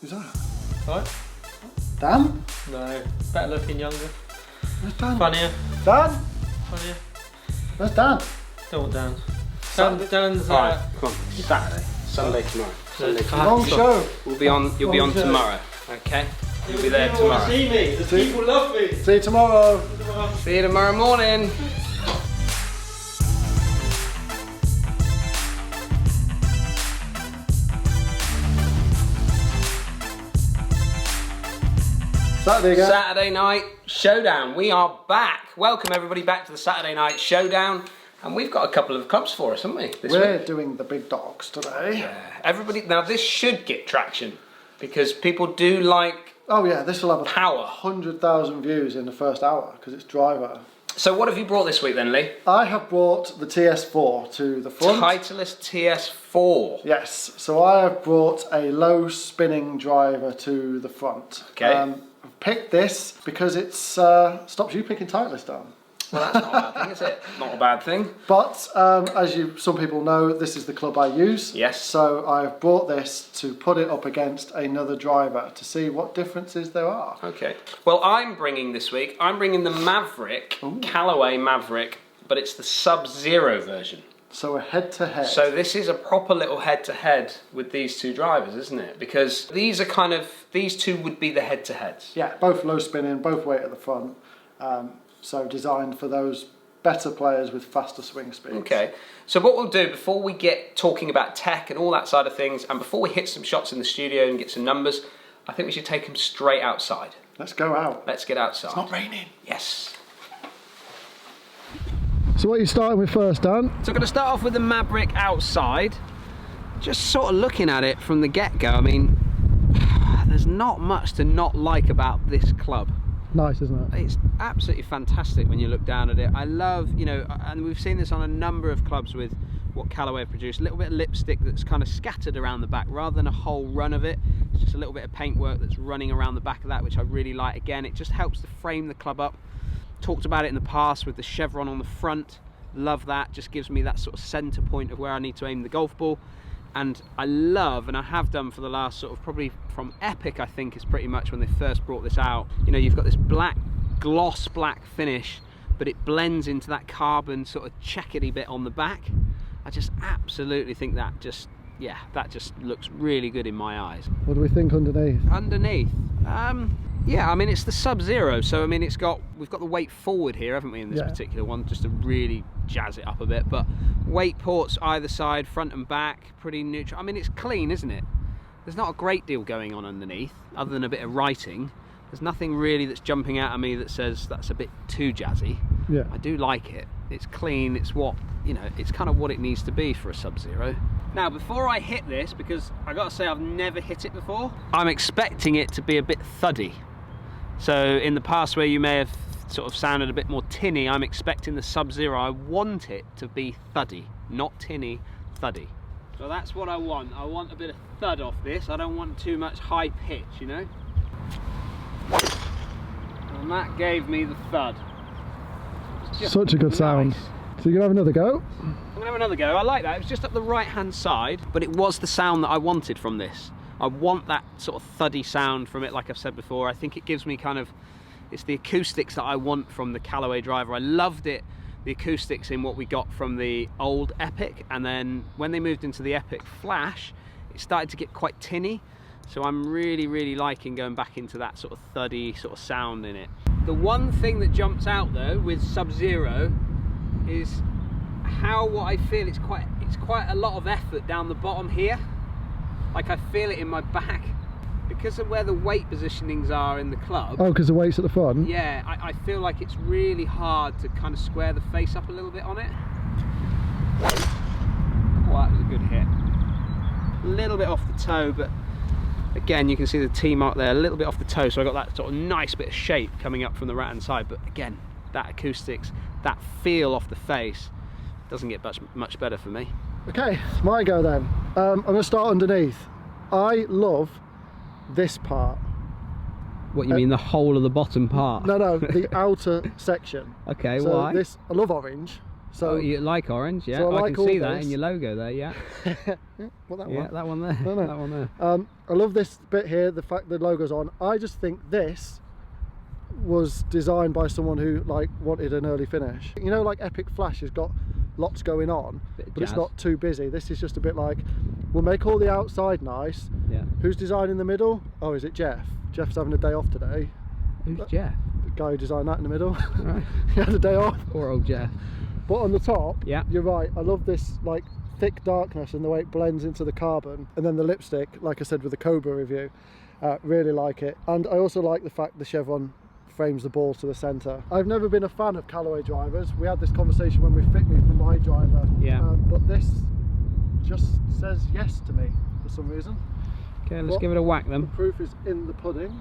Who's that? Right? Dan? No, better looking, younger. Where's Dan? Funnier. Dan? Funnier. Where's Dan? Don't want Dan. Dan's Alright, come on. Saturday. Sunday tomorrow. Sunday tomorrow. Long show. We'll be on. You'll be on tomorrow. Okay. You'll be there People want tomorrow. to see me. The people love me. See you tomorrow. See you tomorrow morning. Saturday again. Saturday Night Showdown. We are back. Welcome everybody back to the Saturday Night Showdown. And we've got a couple of clubs for us, haven't we? We're doing the big dogs today. Yeah. Everybody, now this should get traction because people do like Oh yeah, this will have power. 100,000 views in the first hour because it's driver. So what have you brought this week then, Lee? I have brought the TS4 to the front. Titleist TS4. Yes, so I have brought a low spinning driver to the front. Okay. I've picked this because it stops you picking Titleist down. Well, that's not a bad thing, is it? Not a bad thing. But as some people know, this is the club I use. Yes. So I've brought this to put it up against another driver to see what differences there are. Okay. Well, I'm bringing this week, I'm bringing the MAVRIK, Callaway MAVRIK, but it's the Sub Zero version. So a head-to-head. So this is a proper little head-to-head with these two drivers, isn't it? Because these are kind of, these two would be the head-to-heads. Yeah, both low spinning, both weight at the front. So designed for those better players with faster swing speeds. Okay, so what we'll do before we get talking about tech and all that side of things, and before we hit some shots in the studio and get some numbers, I think we should take them straight outside. Let's go out. Let's get outside. It's not raining. Yes. So what are you starting with first, Dan? So I'm going to start off with the MAVRIK outside. Just sort of looking at it from the get-go, I mean, there's not much to not like about this club. Nice, isn't it? It's absolutely fantastic when you look down at it. I love, you know, and we've seen this on a number of clubs with what Callaway have produced, a little bit of lipstick that's kind of scattered around the back rather than a whole run of it. It's just a little bit of paintwork that's running around the back of that, which I really like. Again, it just helps to frame the club up. Talked about it in the past with the chevron on the front. Love that, just gives me that sort of center point of where I need to aim the golf ball. And I love, and I have done for the last sort of probably from Epic, I think is pretty much when they first brought this out. You know, you've got this black, gloss black finish, but it blends into that carbon sort of checkety bit on the back. I just absolutely think that just, yeah, that just looks really good in my eyes. What do we think underneath? Underneath, yeah, I mean it's the Sub Zero, so I mean we've got the weight forward here, haven't we, in this particular one, just to really jazz it up a bit. But weight ports either side, front and back, pretty neutral. I mean it's clean, isn't it? There's not a great deal going on underneath, other than a bit of writing. There's nothing really that's jumping out at me that says that's a bit too jazzy. Yeah. I do like it. It's clean. It's what, you know, it's kind of what it needs to be for a Sub Zero. Now, before I hit this, because I got to say I've never hit it before, I'm expecting it to be a bit thuddy. So in the past where you may have sort of sounded a bit more tinny, I'm expecting the Sub Zero, I want it to be thuddy, not tinny, thuddy. So that's what I want. I want a bit of thud off this. I don't want too much high pitch, you know? And that gave me the thud. Such a good sound. So you're gonna have another go? I'm gonna have another go. I like that. It was just up the right hand side, but it was the sound that I wanted from this. I want that sort of thuddy sound from it, like I've said before. I think it gives me kind of, it's the acoustics that I want from the Callaway driver. I loved it, the acoustics in what we got from the old Epic, and then when they moved into the Epic Flash, it started to get quite tinny. So I'm really, really liking going back into that sort of thuddy sort of sound in it. The one thing that jumps out though with Sub Zero is how what I feel it's quite a lot of effort down the bottom here. Like I feel it in my back because of where the weight positionings are in the club. Oh, because the weight's at the front? Yeah, I feel like it's really hard to kind of square the face up a little bit on it. Oh, that was a good hit. A little bit off the toe, but again you can see the T mark there, a little bit off the toe, so I got that sort of nice bit of shape coming up from the right hand side. But again, that acoustics, that feel off the face doesn't get much better for me. Okay, it's my go then. I'm going to start underneath. I love this part. What, you mean the whole of the bottom part? No, the outer section. Okay, so why? I love orange, So you like orange, yeah? so I I like can see all that this. in your logo there, yeah. what that Yeah, one? that one there. No, no. That one there. I love this bit here, the fact the logo's on. I just think this was designed by someone who like wanted an early finish. You know, like Epic Flash has got lots going on, Bit but it's jazz. not too busy. This is just a bit like, we'll make all the outside nice. Yeah. Who's designing the middle? Oh, is it Jeff? Jeff's having a day off today. Who's Jeff? The guy who designed that in the middle. Right. He had a day off. Poor old Jeff. But on the top, Yeah. you're right. I love this like thick darkness and the way it blends into the carbon. And then the lipstick, like I said with the Cobra review, really like it. And I also like the fact the chevron frames the ball to the centre. I've never been a fan of Callaway drivers. We had this conversation when we fit me for my driver. Yeah. But this just says yes to me for some reason. Okay, let's What? give it a whack The then. proof is in the pudding.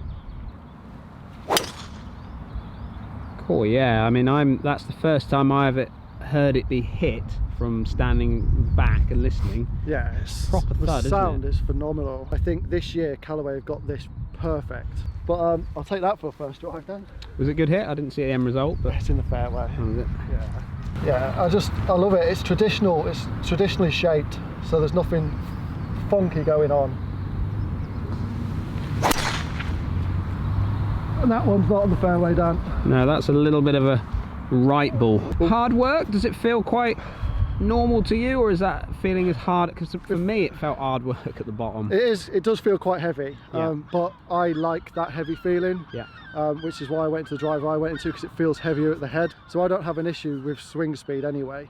Cool, yeah. I mean, that's the first time I've heard it be hit from standing back and listening. Yeah, it's Proper the thud, isn't sound it? is phenomenal. I think this year Callaway have got this perfect. But I'll take that for a first drive then. Was it a good hit? I didn't see the end result, but It's in the fairway. oh, was it? Yeah, I love it. It's traditional. It's traditionally shaped, so there's nothing funky going on. And that one's not on the fairway, Dan. No, that's a little bit of a right ball. Hard work? Does it feel quite normal to you, or is that feeling as hard? Because for me, it felt hard work at the bottom. It is. It does feel quite heavy, Yeah. but I like that heavy feeling. Yeah. Which is why I went to the driver I went into, because it feels heavier at the head. So I don't have an issue with swing speed anyway.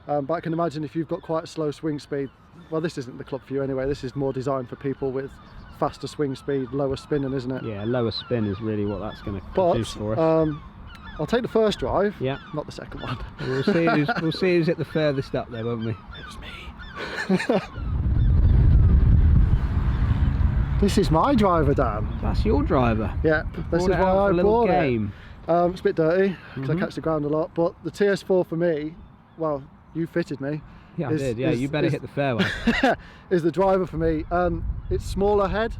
But I can imagine if you've got quite a slow swing speed, well, this isn't the club for you anyway. This is more designed for people with faster swing speed, lower spinning, isn't it? Yeah, lower spin is really what that's going to But produce for us. I'll take the first drive, Yeah. not the second one. We'll see who's at the furthest up there, won't we? It was me. This is my driver, Dan. That's your driver. Yeah, this is Brought it why out for I a little bought game. it. It's a bit dirty because Mhm. I catch the ground a lot, but the TS4 for me, well, you fitted me. Yeah, I is- did. Yeah, is- you better is- hit the fairway. is the driver for me. It's smaller head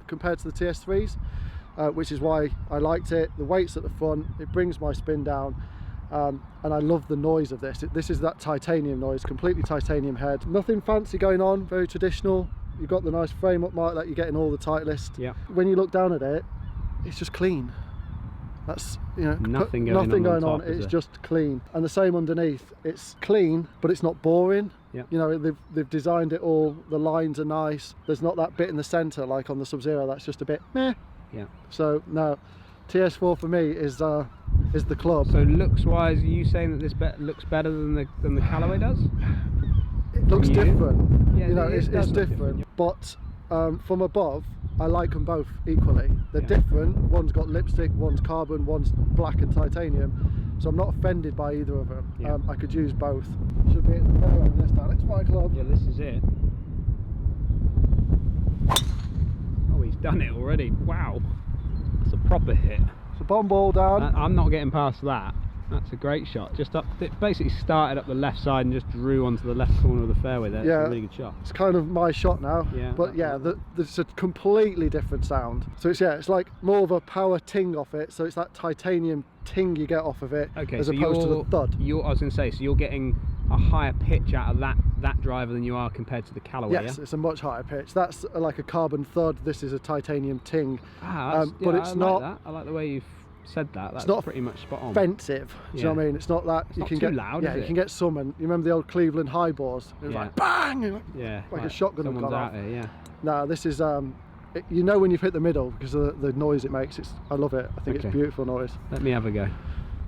compared to the TS3s, which is why I liked it. The weight's at the front, it brings my spin down, and I love the noise of this. This is that titanium noise, completely titanium head. Nothing fancy going on, very traditional. You've got the nice frame up mark that you get in all the Titleist. Yeah. When you look down at it, it's just clean. That's, you know, Nothing going on top, is It's there? just clean. And the same underneath. It's clean, but it's not boring. Yeah. You know, they've designed it all. The lines are nice. There's not that bit in the centre like on the Sub Zero. That's just a bit meh. Yeah. So no, TS4 for me is the club. So looks wise, are you saying that this looks better than the Callaway does? It looks you? different. Yeah, you know, it it's does look different. different, But from above, I like them both equally. They're Yeah. different. One's got lipstick, one's carbon, one's black and titanium. So I'm not offended by either of them. Yeah. I could use both. Should be in the fairway this time. It's my club. Yeah, this is it. Oh, he's done it already. Wow. That's a proper hit. It's a bomb ball down. I'm not getting past that. That's a great shot. Just up, it basically started up the left side and just drew onto the left corner of the fairway there. Yeah. It's a really good shot. It's kind of my shot now. Yeah, But yeah, there's a completely different sound. So it's like more of a power ting off it. So it's that titanium ting you get off of it, Okay, as so opposed to the thud. I was going to say, so you're getting a higher pitch out of that driver than you are compared to the Callaway. Yes, Yeah? it's a much higher pitch. That's like a carbon thud. This is a titanium ting. Ah, but it's I not Like that. I like the way you've said that. That's not pretty much spot on. offensive. Do you know what I mean? It's not that you not can too get loud, Yeah, is you it? can get some. And you remember the old Cleveland high bores? It was Yeah. like bang, and Yeah, like a shotgun had someone's gone out off. there. Yeah. No, this is you know when you've hit the middle because of the noise it makes. I love it. I think Okay. it's beautiful noise. Let me have a go.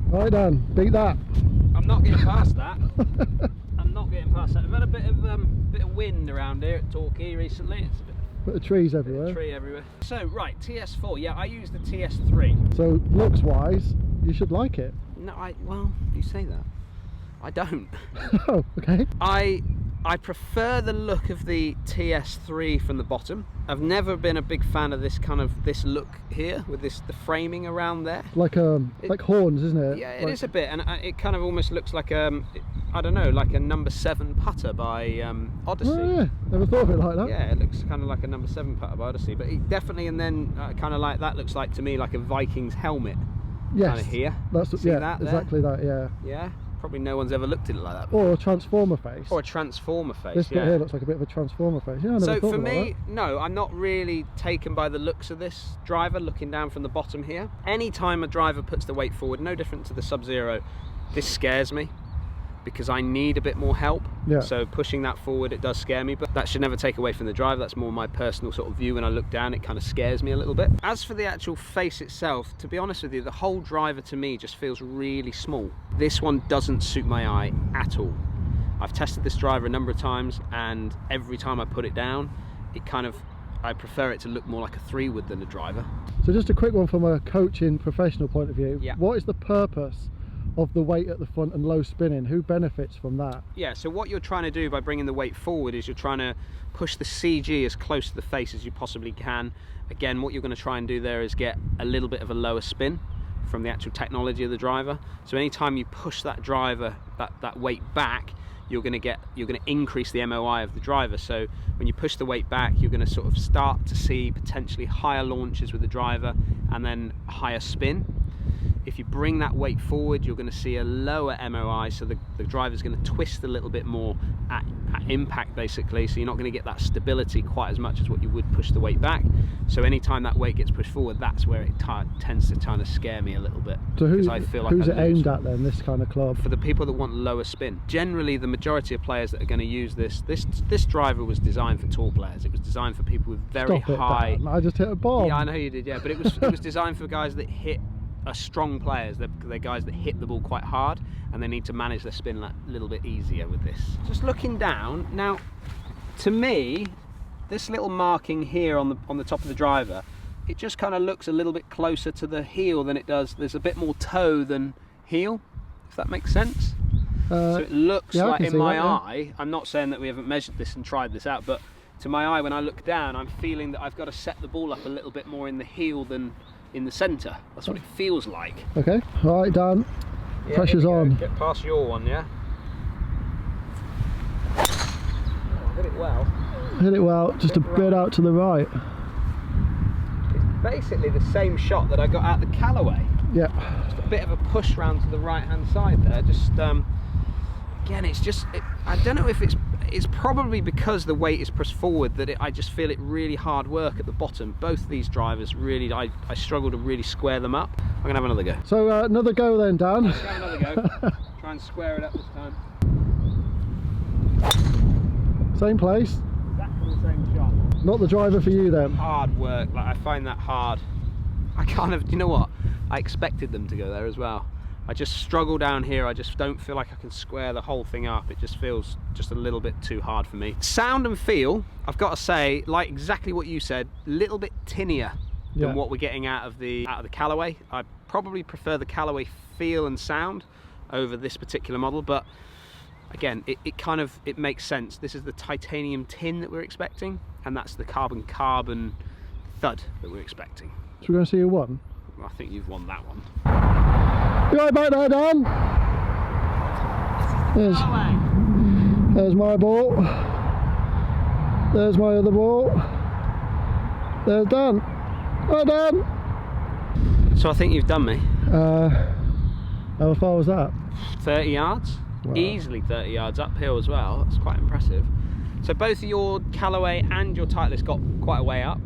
Right, Dan, beat that. I'm not getting past that. I'm not getting past that. We've had a bit of wind around here at Torquay recently. It's a bit Bit of trees of everywhere. tree everywhere. So right, TS4. Yeah, I use the TS3. So looks wise, you should like it. No, well, you say that. I don't. Oh, okay. I prefer the look of the TS3 from the bottom. I've never been a big fan of this look here with the framing around there. Like horns, isn't it? Yeah, it Like- is a bit, and it kind of almost looks like I don't know, like a number 7 putter by Odyssey. Oh, yeah, never thought of it like that. Yeah, it looks kind of like a number 7 putter by Odyssey, but it definitely, and then kind of like that looks like to me like a Vikings helmet. Yes. Kind of here. That's See yeah, that there? exactly that. Yeah. Yeah. probably no one's ever looked at it like that before. Or a transformer face. Or a transformer face, This bit yeah. here looks like a bit of a transformer face. Yeah, I never So thought for about me, that. no, I'm not really taken by the looks of this driver, looking down from the bottom here. Anytime a driver puts the weight forward, no different to the Sub Zero, this scares me, because I need a bit more help. Yeah. So pushing that forward, it does scare me, but that should never take away from the driver. That's more my personal sort of view. When I look down, it kind of scares me a little bit. As for the actual face itself, to be honest with you, the whole driver to me just feels really small. This one doesn't suit my eye at all. I've tested this driver a number of times, and every time I put it down, it kind of, I prefer it to look more like a 3-wood than a driver. So just a quick one from a coaching professional point of view. Yeah. What is the purpose of the weight at the front and low spinning? Who benefits from that? Yeah, so what you're trying to do by bringing the weight forward is you're trying to push the CG as close to the face as you possibly can. Again, what you're going to try and do there is get a little bit of a lower spin from the actual technology of the driver. So anytime you push that driver, that weight back, you're going to increase the MOI of the driver. So when you push the weight back, you're going to sort of start to see potentially higher launches with the driver and then higher spin. If you bring that weight forward, you're going to see a lower MOI, so the driver's going to twist a little bit more at impact, basically, so you're not going to get that stability quite as much as what you would push the weight back. So anytime that weight gets pushed forward, that's where it tends to kind of scare me a little bit. So because I feel like who's I it aimed lose. at then, this kind of club? For the people that want lower spin. Generally, the majority of players that are going to use this driver was designed for tall players. It was designed for people with very Stop it, high... Dan. I just hit a bomb. Yeah, I know you did, yeah, but it was designed for guys that are strong players. They're guys that hit the ball quite hard, and they need to manage their spin a little bit easier with this. Just looking down now, to me, this little marking here on the top of the driver, it just kind of looks a little bit closer to the heel than it does. There's a bit more toe than heel, if that makes sense. So it looks yeah, like in my that, yeah. eye, I'm not saying that we haven't measured this and tried this out, but to my eye, when I look down, I'm feeling that I've got to set the ball up a little bit more in the heel than in the centre. That's what it feels like. Okay, all right, Dan. Yeah, Pressure's on. Get past your one, yeah? Oh, hit it well. Hit it well, just a bit out to the right. It's basically the same shot that I got out the Callaway. Yeah. Just a bit of a push round to the right hand side there. Just again, it's just, I don't know if it's probably because the weight is pressed forward that I just feel it really hard work at the bottom. Both these drivers really, I struggle to really square them up. I'm gonna have another go. So another go then, Dan. Let's have another go. Try and square it up this time. Same place. Exactly the same shot. Not the driver for you then. Hard work, like I find that hard. I kind of, you know what? I expected them to go there as well. I just struggle down here. I just don't feel like I can square the whole thing up. It just feels just a little bit too hard for me. Sound and feel, I've got to say, like exactly what you said, a little bit tinnier than what we're getting out of the Callaway. I probably prefer the Callaway feel and sound over this particular model, but again, it makes sense. This is the titanium tin that we're expecting, and that's the carbon thud that we're expecting. So we're going to see who won? I think you've won that one. You right back there, Dan? There's my ball. There's my other ball. There's Dan. Hi, Dan. So I think you've done me. How far was that? 30 yards. Wow. Easily 30 yards uphill as well. That's quite impressive. So both of your Callaway and your Titleist got quite a way up.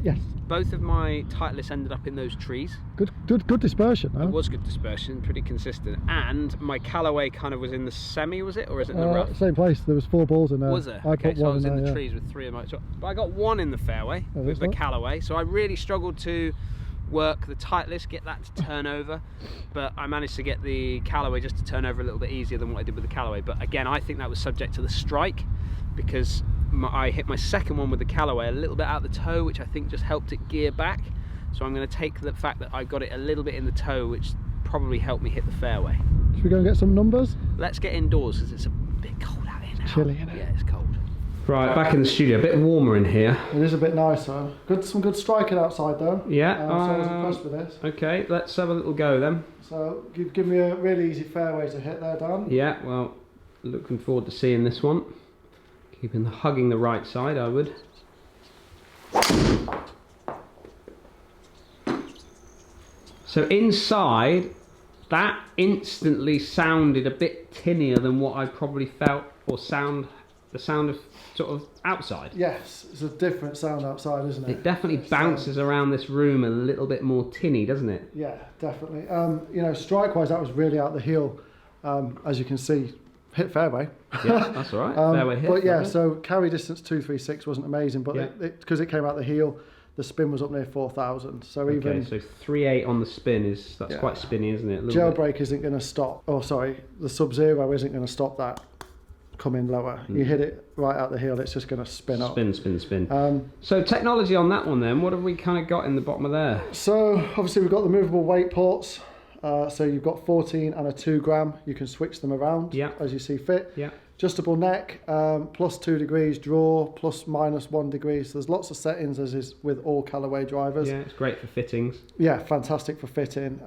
Yes. Both of my Titleists ended up in those trees. Good dispersion, huh? It was good dispersion, pretty consistent. And my Callaway kind of was in the semi, was it? Or is it in the rough? Same place. There was 4 balls in there. Was it? I Okay, put so I one was in the there, trees with 3 of my... But I got 1 in the fairway with the that? Callaway. So I really struggled to work the Titleist, get that to turn over. But I managed to get the Callaway just to turn over a little bit easier than what I did with the Callaway. But again, I think that was subject to the strike, because I hit my second one with the Callaway a little bit out the toe, which I think just helped it gear back. So I'm going to take the fact that I got it a little bit in the toe, which probably helped me hit the fairway. Should we go and get some numbers? Let's get indoors because it's a bit cold out here now. Chilly, isn't it? Yeah, it's cold. Right, back in the studio, a bit warmer in here. It is a bit nicer. Some good striking outside though. Yeah. So I was impressed with this. Okay, let's have a little go then. So give me a really easy fairway to hit there, Dan. Yeah, well, looking forward to seeing this one. Hugging the right side, I would. So inside, that instantly sounded a bit tinnier than what I probably felt, or the sound of sort of outside. Yes, it's a different sound outside, isn't it? It definitely bounces around this room a little bit more tinny, doesn't it? Yeah, definitely. You know, strike-wise, that was really out the heel. As you can see, hit fairway. Yeah, that's all right. Fairway hit. But yeah, so carry distance 236 wasn't amazing, but because it came out the heel, the spin was up near 4,000. So even so 3.8 on the spin that's quite spinny, isn't it? Jailbreak isn't going to stop. Oh, sorry, the Sub Zero isn't going to stop that coming lower. You hit it right out the heel, it's just going to spin up. Spin. So technology on that one then, what have we kind of got in the bottom of there? So obviously we've got the movable weight ports. So you've got 14 and a 2 gram. You can switch them around as you see fit. Yeah. Adjustable neck, plus 2 degrees draw, plus minus 1 degree. So there's lots of settings, as is with all Callaway drivers. Yeah, it's great for fittings. Yeah, fantastic for fitting.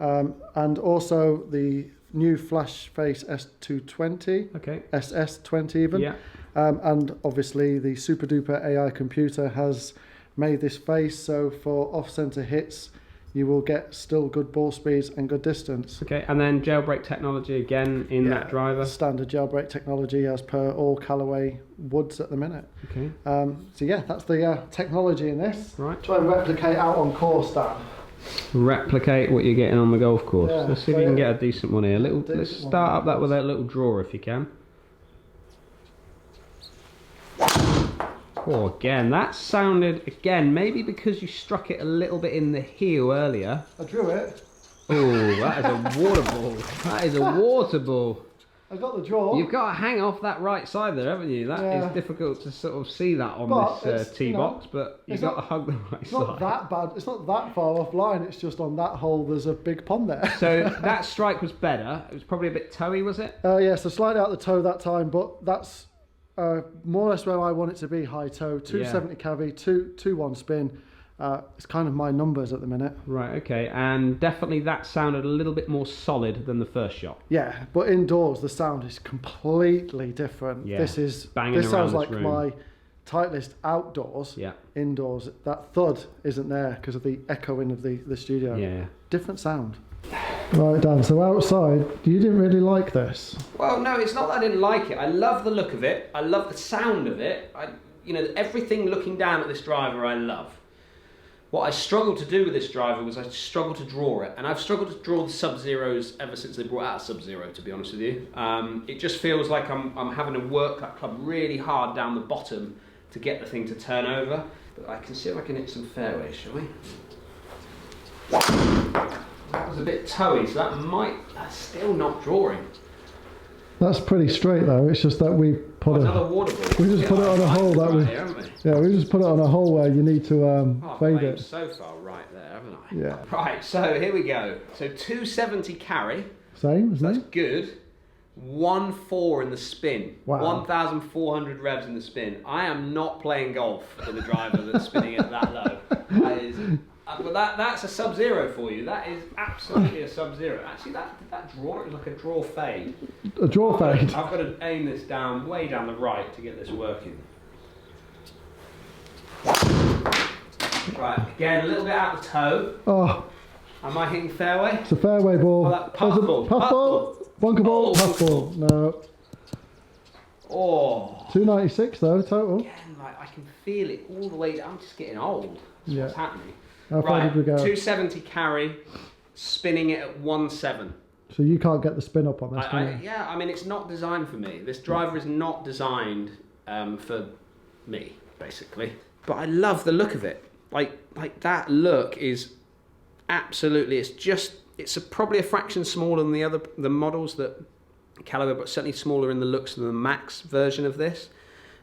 And also the new Flash Face S220. Okay. SS20 even. Yeah. And obviously the super duper AI computer has made this face, so for off-center hits, you will get still good ball speeds and good distance. Okay, and then jailbreak technology again in that driver. Standard jailbreak technology as per all Callaway woods at the minute. Okay. So yeah, that's the technology in this. Right. Try and replicate out on course, Dan. Replicate what you're getting on the golf course. Yeah, Let's see if you can get a decent one here. Let's start up that with a little draw if you can. Oh, again, that sounded, again, maybe because you struck it a little bit in the heel earlier. I drew it. Oh, that is a water ball. That is a water ball. I got the draw. You've got to hang off that right side there, haven't you? That is difficult to sort of see that on this tee box, but you've got to hug the right side. It's not that bad. It's not that far offline. It's just on that hole there's a big pond there. So that strike was better. It was probably a bit toey, was it? Yeah, so slightly out the toe that time, but that's more or less where I want it to be, high toe. 270 cavi, 2-1 spin. It's kind of my numbers at the minute. Right, okay, and definitely that sounded a little bit more solid than the first shot. Yeah, but indoors the sound is completely different. Yeah, this banging sounds around like this room. my Titleist outdoors. Yeah. Indoors, that thud isn't there because of the echoing of the studio. Yeah. Different sound. Right, Dan, so outside, you didn't really like this? Well, no, it's not that I didn't like it. I love the look of it. I love the sound of it. Everything looking down at this driver I love. What I struggled to do with this driver was I struggled to draw it. And I've struggled to draw the Sub Zeros ever since they brought out a Sub Zero, to be honest with you. It just feels like I'm having to work that club really hard down the bottom to get the thing to turn over. But I can see if I can hit some fairways, shall we? That was a bit toey, so that's still not drawing. That's pretty straight though. It's just that we put another water ball. We just put it on a hole that we. Yeah, we just put it on a hole where you need to fade it. So far right there, haven't I? Yeah. Right. So here we go. So 270 carry. Same, isn't That's it? good. 1.4 in the spin. Wow. 1,400 revs in the spin. I am not playing golf with a driver that's spinning it that low. That is. But that's a Sub Zero for you. That is absolutely a Sub Zero. Actually, that draw is like a draw fade. A draw fade. I've got to aim this down, way down the right to get this working. Right, again, a little bit out the toe. Oh. Am I hitting fairway? It's a fairway ball. Oh, that puff ball. Puff ball. Bunker ball. Puff ball. No. Oh. 296 though, total. Again, like, I can feel it all the way down. I'm just getting old. That's what's happening. How far did we go? 270 carry, spinning it at 1.7. So you can't get the spin up on this, can you? Yeah, I mean, it's not designed for me. This driver is not designed for me, basically. But I love the look of it. Like that look is absolutely. It's probably a fraction smaller than the models that Callaway, but certainly smaller in the looks than the Max version of this.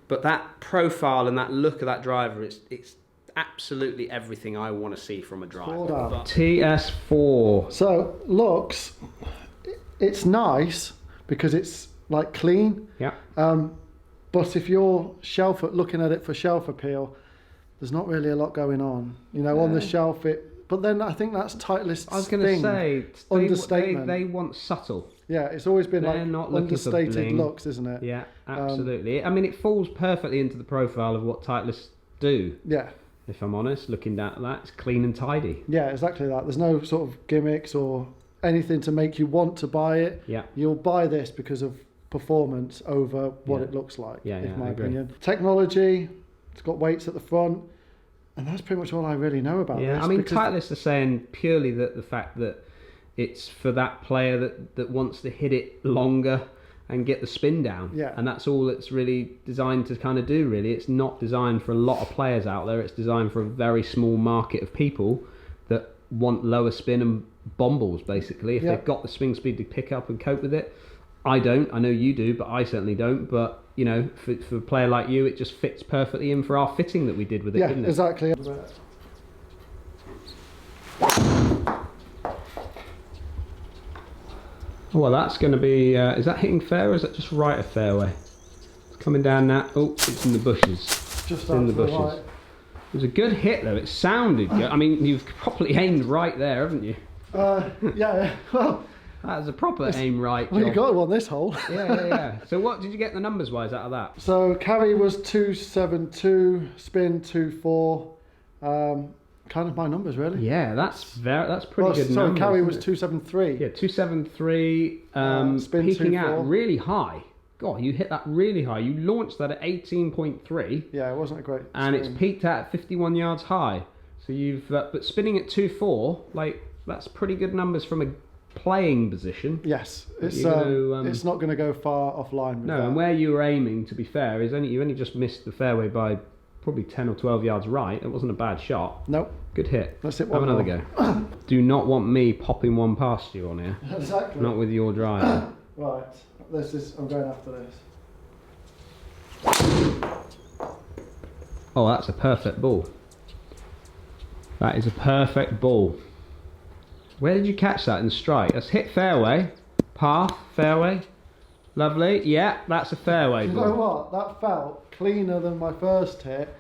But that profile and that look of that driver, it's absolutely everything I want to see from a driver. TS4. So looks, it's nice because it's like clean. Yeah. But if you're looking at it for shelf appeal, there's not really a lot going on. On the shelf but then I think that's Titleist's I was going to say, understatement. They want subtle. Yeah, it's always been They're not understated looks, isn't it? Yeah, absolutely. I mean, it falls perfectly into the profile of what Titleist do. Yeah. If I'm honest, looking down at that, it's clean and tidy. Yeah, exactly that. There's no sort of gimmicks or anything to make you want to buy it, Yeah. you'll buy this because of performance over what Yeah. it looks like, Yeah, in yeah, my I agree. opinion. Technology, it's got weights at the front, and that's pretty much all I really know about Yeah, this. I mean, because Titleist are saying purely that the fact that it's for that player that wants to hit it longer and get the spin down. Yeah. And that's all it's really designed to kind of do, really. It's not designed for a lot of players out there. It's designed for a very small market of people that want lower spin and bomb balls, basically. If Yeah. they've got the swing speed to pick up and cope with it. I don't. I know you do, but I certainly don't. But, you know, for a player like you, it just fits perfectly in for our fitting that we did with it, yeah, didn't it? exactly. Well, that's going to be... is that hitting fair or is that just right of fairway? It's coming down now. Oh, it's in the bushes. Just It's in the out to bushes. right. It was a good hit, though. It sounded good. I mean, you've properly aimed right there, haven't you? Yeah, well, That was a proper aim right well, you job. got it on this hole. Yeah. So what did you get the numbers-wise out of that? So carry was 272, spin 24. Kind of my numbers, really. Yeah, that's pretty Well, good sorry, numbers. carry isn't was it? 273. Yeah, 273, spin peaking 24. out really high. God, you hit that really high. You launched that at 18.3. Yeah, it wasn't a great And spin. it's peaked out at 51 yards high. So you've, but spinning at 2.4, like, that's pretty good numbers from a playing position. Yes, it's You're gonna, it's not going to go far offline with No, that. and where you were aiming, to be fair, is you only just missed the fairway by probably 10 or 12 yards right. It wasn't a bad shot. Nope. Good hit. Let's hit Have one another more. go. Do not want me popping one past you on here. Exactly. Not with your driver. Right, I'm going after this. Oh, that's a perfect ball. That is a perfect ball. Where did you catch that in strike? That's hit fairway. Path, fairway. Lovely. Yeah, that's a fairway You ball. know what? That felt cleaner than my first hit,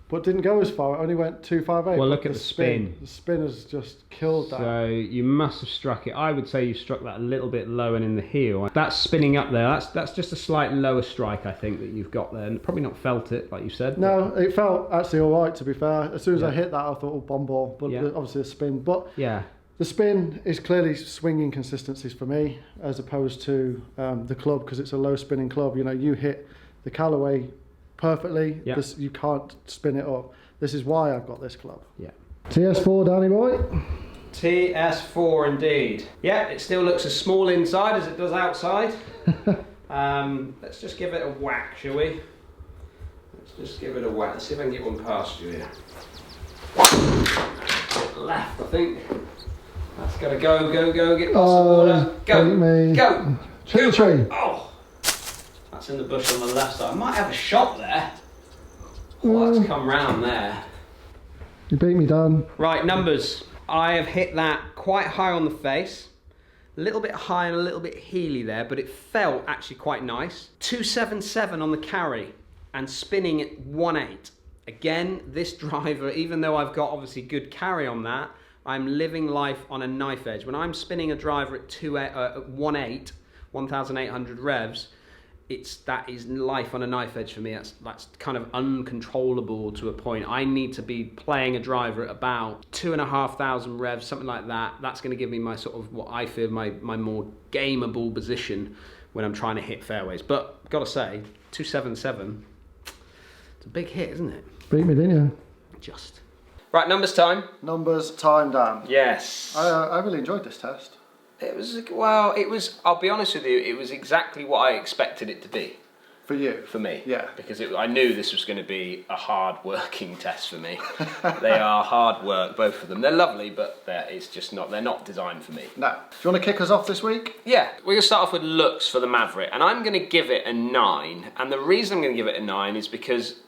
but didn't go as far. It only went 258. Well, but look at the spin. The spin has just killed that. So you must have struck it. I would say you struck that a little bit low and in the heel. That's spinning up there. That's just a slight lower strike, I think, that you've got there. And probably not felt it, like you said. No, it felt actually all right, to be fair. As soon as I Yeah. hit that, I thought, oh, bomb ball. But Yeah. obviously a spin. But Yeah. the spin is clearly swinging consistencies for me, as opposed to the club, because it's a low spinning club. You know, you hit the Callaway perfectly. Yeah. You can't spin it up. This is why I've got this club. Yeah. TS4, Danny boy. TS4 indeed. Yeah, it still looks as small inside as it does outside. Let's just give it a whack, shall we? Let's just give it a whack. Let's see if I can get one past you here. Left, I think. That's got to go, get past the water. Go, me. go. Tree, tree. Oh, that's in the bush on the left side. I might have a shot there. Oh, that's come round there. You beat me, Dan. Right, numbers. I have hit that quite high on the face. A little bit high and a little bit heely there, but it felt actually quite nice. 277 on the carry and spinning at 1.8. Again, this driver, even though I've got obviously good carry on that, I'm living life on a knife edge. When I'm spinning a driver at 1.8, 1,800 revs, that is life on a knife edge for me. That's kind of uncontrollable to a point. I need to be playing a driver at about 2,500 revs, something like that. That's going to give me my sort of what I feel my more gameable position when I'm trying to hit fairways. But gotta say, 277, it's a big hit, isn't it? Beat me, didn't you? Just. Right, numbers time. Numbers, time, Dan. Yes. I really enjoyed this test. It was, I'll be honest with you, it was exactly what I expected it to be. For you? For me. Yeah. Because I knew this was going to be a hard working test for me. They are hard work, both of them. They're lovely, but they're not designed for me. No. Do you want to kick us off this week? Yeah, we're going to start off with looks for the Maverick, and I'm going to give it a 9. And the reason I'm going to give it a 9 is because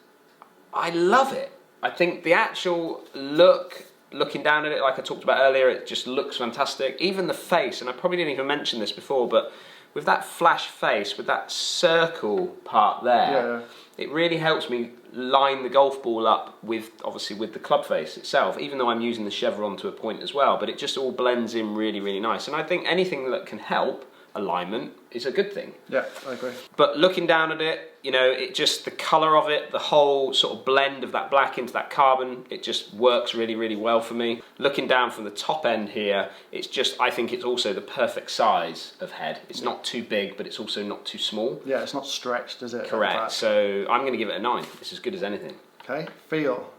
I love it. I think the actual looking down at it, like I talked about earlier, it just looks fantastic. Even the face, and I probably didn't even mention this before, but with that flash face, with that circle part there, it really helps me line the golf ball up with, obviously, with the club face itself, even though I'm using the chevron to a point as well, but it just all blends in really, really nice. And I think anything that can help alignment is a good thing. Yeah, I agree. But looking down at it, you know, it just, the colour of it, the whole sort of blend of that black into that carbon, it just works really, really well for me. Looking down from the top end here, it's just, I think it's also the perfect size of head. It's not too big, but it's also not too small. Yeah, it's not stretched, is it? Correct. So I'm going to give it a 9. It's as good as anything. Okay, feel.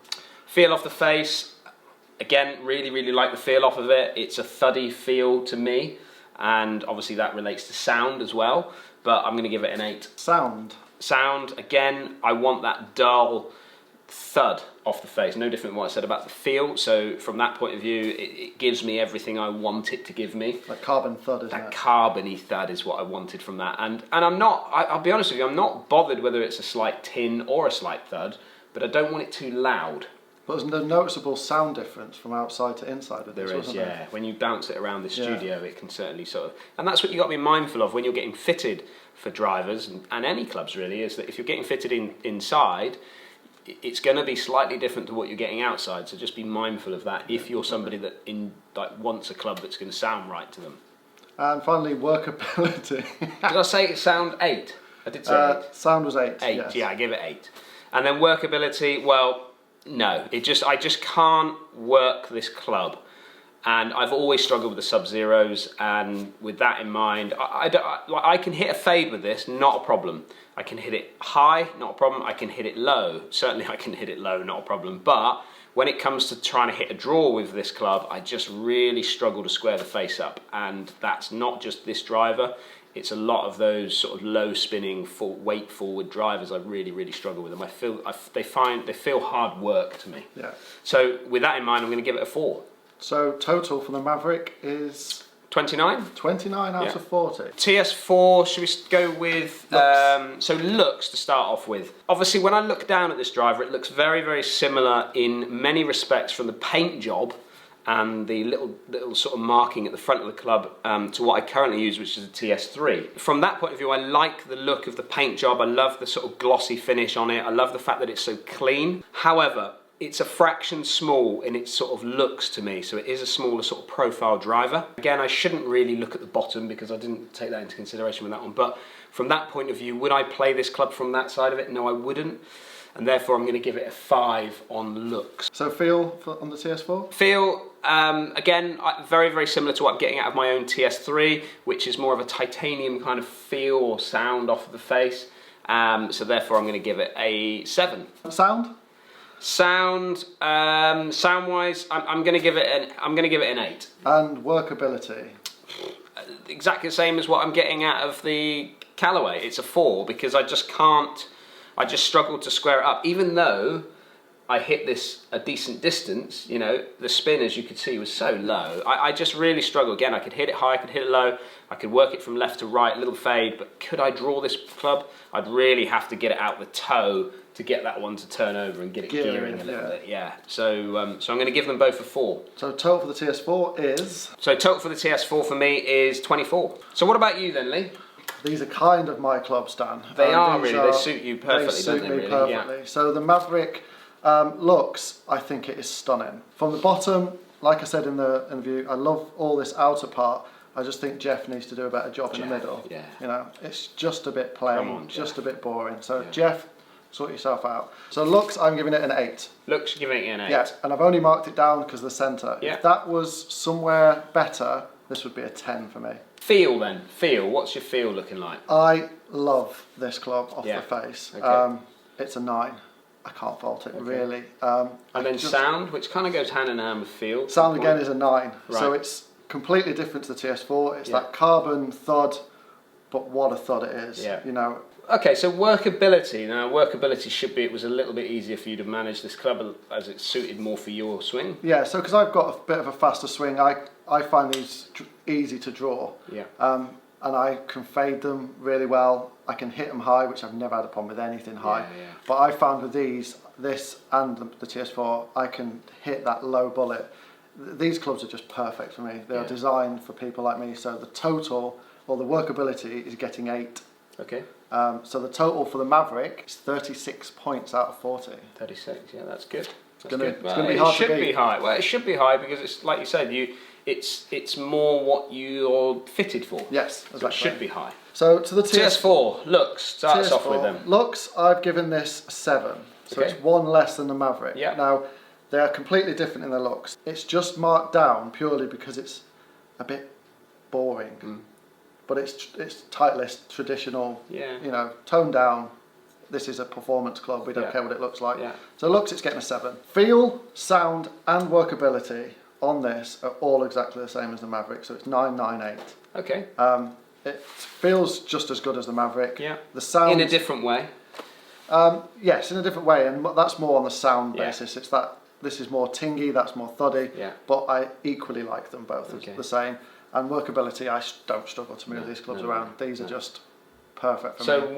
Feel off the face, again, really, really like the feel off of it. It's a thuddy feel to me, and obviously that relates to sound as well, but I'm going to give it an 8. Sound. Sound, again, I want that dull thud off the face, no different than what I said about the feel, so from that point of view, it gives me everything I want it to give me. Like carbon thud, isn't that it? That carbony thud is what I wanted from that, and I'm not, I'll be honest with you, I'm not bothered whether it's a slight tin or a slight thud, but I don't want it too loud. But there's no noticeable sound difference from outside to inside of this, There is, wasn't yeah. there? When you bounce it around the studio, it can certainly sort of... And that's what you've got to be mindful of when you're getting fitted for drivers, and any clubs really, is that if you're getting fitted inside, it's going to be slightly different to what you're getting outside, so just be mindful of that if you're somebody that wants a club that's going to sound right to them. And finally, workability. Did I say sound 8? I did say 8. Sound was 8. 8, yes. yeah, I give it 8. And then workability, well, no, I just can't work this club, and I've always struggled with the Sub-Zeros, and with that in mind, I can hit a fade with this, not a problem. I can hit it high, not a problem. I can hit it low, certainly I can hit it low, not a problem. But when it comes to trying to hit a draw with this club, I just really struggle to square the face up, and that's not just this driver. It's a lot of those sort of low spinning, weight forward drivers. I really, really struggle with them. They feel hard work to me. Yeah. So with that in mind, I'm going to give it a 4. So total for the Maverick is 29. 29 out of 40. TS4. Should we go with looks. So looks to start off with? Obviously, when I look down at this driver, it looks very, very similar in many respects from the paint job and the little sort of marking at the front of the club to what I currently use, which is a TS3. From that point of view, I like the look of the paint job. I love the sort of glossy finish on it. I love the fact that it's so clean. However, it's a fraction small in its sort of looks to me, so it is a smaller sort of profile driver. Again, I shouldn't really look at the bottom because I didn't take that into consideration with that one, but from that point of view, would I play this club from that side of it? No, I wouldn't. And therefore I'm going to give it a 5 on looks. So feel on the TS4? Feel, again, very, very similar to what I'm getting out of my own TS3, which is more of a titanium kind of feel or sound off of the face. So therefore I'm going to give it a 7. Sound? Sound, sound-wise, I'm going to give it an 8. And workability? Exactly the same as what I'm getting out of the Callaway. It's a 4 because I just struggle to square it up. Even though I hit this a decent distance, you know, the spin, as you could see, was so low. I just really struggle. Again, I could hit it high, I could hit it low, I could work it from left to right, a little fade, but could I draw this club? I'd really have to get it out the toe to get that one to turn over and get it gearing a little bit, yeah. So I'm going to give them both a 4. So total for the TS4 is? So total for the TS4 for me is 24. So what about you then, Lee? These are kind of my clubs, Dan. They are really, they suit you perfectly, they suit don't they, me really? perfectly. Yeah. So the Maverick looks, I think it is stunning. From the bottom, like I said in the interview, I love all this outer part. I just think Jeff needs to do a better job in the middle. Yeah. You know, it's just a bit plain, just a bit boring. So Jeff, sort yourself out. So looks, I'm giving it an 8. Looks, giving it an 8. Yeah, and I've only marked it down because the centre. Yeah. If that was somewhere better, this would be a 10 for me. Feel then, feel. What's your feel looking like? I love this club off the face. Okay. It's a 9. I can't fault it, really. And then sound, which kind of goes hand in hand with feel. Sound again is a 9. Right. So it's completely different to the TS4. It's that carbon thud, but what a thud it is. Yeah. You know. Okay, so workability. Now, workability should be, it was a little bit easier for you to manage this club as it suited more for your swing. Yeah, so because I've got a bit of a faster swing, I find these easy to draw. Yeah. And I can fade them really well. I can hit them high, which I've never had a problem with anything high. Yeah. But I found with this and the TS4, I can hit that low bullet. These clubs are just perfect for me. They are designed for people like me. So the total, or the workability, is getting 8. Okay. So the total for the Maverick is 36 points out of 40. 36, yeah, that's good. It's going to be hard to beat. It should be high. Well, it should be high because it's like you said, it's more what you're fitted for. Yes, So it should be high. So to the TS4 looks. Start us off with them. Looks, I've given this a 7. So Okay. it's 1 less than the Maverick. Yeah. Now, they are completely different in their looks. It's just marked down purely because it's a bit boring. But it's Titleist, traditional, Yeah. you know, toned down. This is a performance club, we don't Yeah. care what it looks like. Yeah. So looks, it's getting a 7. Feel, sound and workability on this are all exactly the same as the Maverick, so it's 998. Okay. It feels just as good as the Maverick. Yeah. The sound In a different way. yes, in a different way, and that's more on the sound Yeah. basis. It's that this is more tingy, that's more thuddy. Yeah. But I equally like them both Okay. the same. And workability, I don't struggle to move these clubs around. These are just perfect for So me.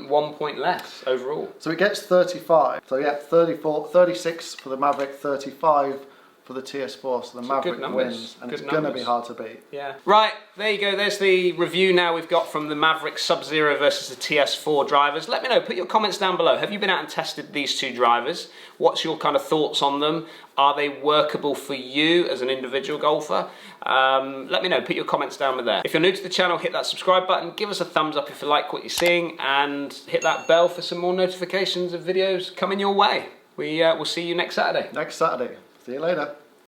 one point less overall. So it gets 35. So yeah, 34, 36 for the Maverick, 35 for the TS4. So the Maverick good numbers. wins, and Good it's going to numbers. be hard to beat. Yeah. Right, there you go. There's the review now we've got from the MAVRIK Sub Zero versus the TS4 drivers. Let me know, put your comments down below. Have you been out and tested these two drivers? What's your kind of thoughts on them? Are they workable for you as an individual golfer? Let me know, put your comments down there. If you're new to the channel, hit that subscribe button, give us a thumbs up if you like what you're seeing, and hit that bell for some more notifications of videos coming your way. We'll see you next Saturday. Next Saturday. See you later.